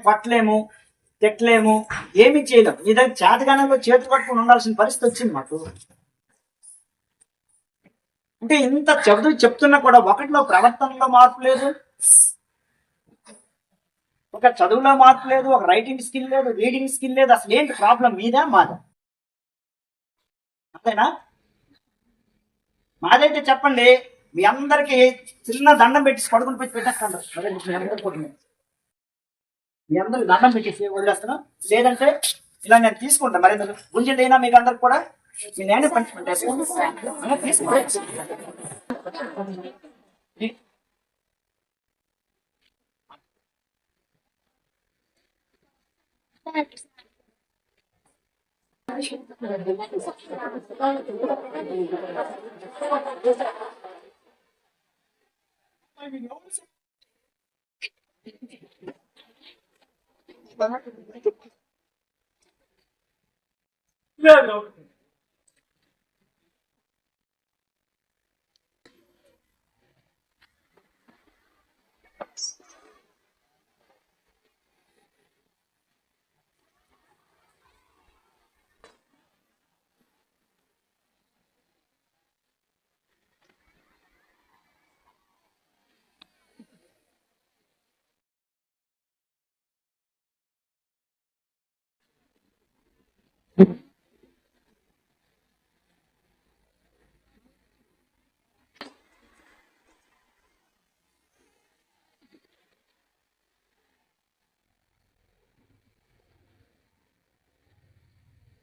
కొట్టలేము, తిట్టలేము, ఏమి చేయలేము. మీ దగ్గర చేతగానంలో చేతి పట్టుకుని ఉండాల్సిన పరిస్థితి వచ్చింది మాకు. అంటే ఇంత చెప్తున్నా కూడా ఒకటిలో ప్రవర్తనలో మార్పు లేదు, ఒక చదువులో మార్పు లేదు, ఒక రైటింగ్ స్కిల్ లేదు, రీడింగ్ స్కిల్ లేదు. అసలు ఏంటి ప్రాబ్లం? మీదా మాదా? అంతేనా? మాదైతే చెప్పండి, మీ అందరికి చిన్న దండం పెట్టి పడుకుని పెట్టి పెట్టేస్తాను. మీ అందరికి దండం పెట్టేసి వదిలేస్తాను. లేదంటే ఇలా నేను తీసుకుంటాను. మరి మీరు గుంజండి అయినా మీకు అందరికి కూడా మీ నేనే పంచుకుంటే తీసుకోండి. No.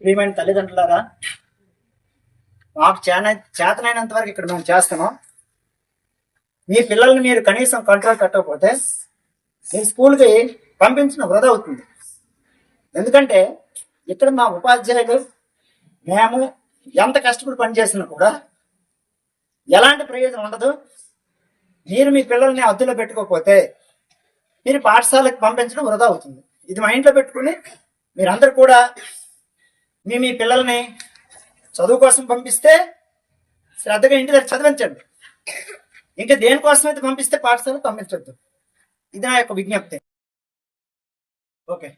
ప్రియమైన తల్లిదండ్రులారా, మాకు చేతనైనంత వరకు ఇక్కడ మేము చేస్తున్నాం. మీ పిల్లల్ని మీరు కనీసం కంట్రోల్ కట్టకపోతే మీ స్కూల్కి పంపించిన వృధా అవుతుంది. ఎందుకంటే ఇక్కడ మా ఉపాధ్యాయులు మేము ఎంత కష్టపడి పనిచేసినా కూడా ఎలాంటి ప్రయోజనం ఉండదు. మీరు మీ పిల్లల్ని అద్దులో పెట్టుకోకపోతే మీరు పాఠశాలకు పంపించడం వృధా అవుతుంది. ఇది మా ఇంట్లో పెట్టుకుని మీరందరూ కూడా మీ పిల్లల్ని చదువు కోసం పంపిస్తే శ్రద్ధగా ఇంటి దగ్గర చదివించండి. ఇంకా దేనికోసం అయితే పంపిస్తే పాఠశాలకు పంపించొద్దు. ఇది నా యొక్క విజ్ఞప్తి. ఓకే.